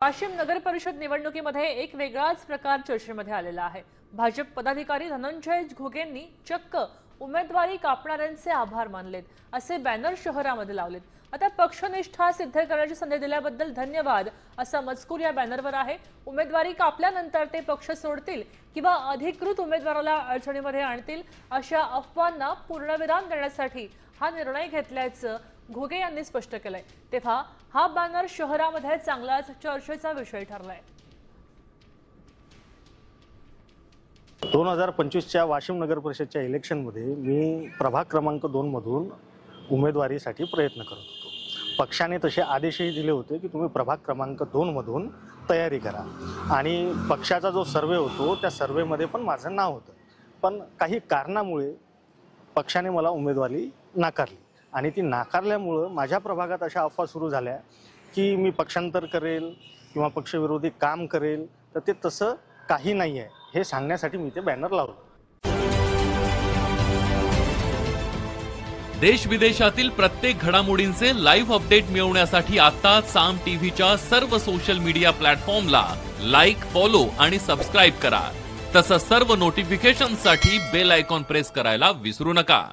वाशिम नगर परिषद निवडणुकीमध्ये एक वेगळाच प्रकार चर्चेमध्ये आलेला आहे। भाजप पदाधिकारी धनंजय घोगेंनी चक्क उमेदवारी कापणाऱ्यांचे आभार मानलेत, असे बॅनर शहरामध्ये लावलेत। आता पक्षनिष्ठा सिद्ध करण्याची संधी दिल्याबद्दल धन्यवाद असा मजकूर या बॅनरवर आहे। उमेदवारी कापल्यानंतर ते पक्ष सोडतील किंवा अधिकृत उमेदवाराला अडचणीमध्ये आणतील अशा अफवांना पूर्णविराम देण्यासाठी हा निर्णय घेतल्याचं घोगे यांनी स्पष्ट केलंय। तेव्हा हा बॅनर शहरामध्ये चांगलाच चर्चेचा विषय ठरलाय। 2025च्या वाशिम नगर परिषदच्या इलेक्शनमध्ये मी प्रभाग क्रमांक 2 मधून उमेदवारीसाठी प्रयत्न करत होतो। पक्षाने तसे आदेशही दिले होते की तुम्ही प्रभाग क्रमांक 2 मधून तयारी करा आणि पक्षाचा जो सर्वे होतो त्या सर्वेमध्ये पण माझं नाव होतं, पण काही कारणामुळे पक्षाने मला उमेदवारी नाकारली आणि ती नाकारल्यामुळे माझ्या प्रभागात अशा अफवा सुरू झाल्या की मी पक्षांतर करेल किंवा पक्षविरोधी काम करेल, तर ते तसं काही नाही आहे हे सांगण्यासाठी मी ते बॅनर लावलं। देश विदेशातील प्रत्येक घडामोडींचे लाईव्ह अपडेट मिळवण्यासाठी आता साम टीव्हीच्या सर्व सोशल मीडिया प्लॅटफॉर्मला लाईक, फॉलो आणि सबस्क्राईब करा। तसंच सर्व नोटिफिकेशनसाठी बेल आयकॉन प्रेस करायला विसरू नका।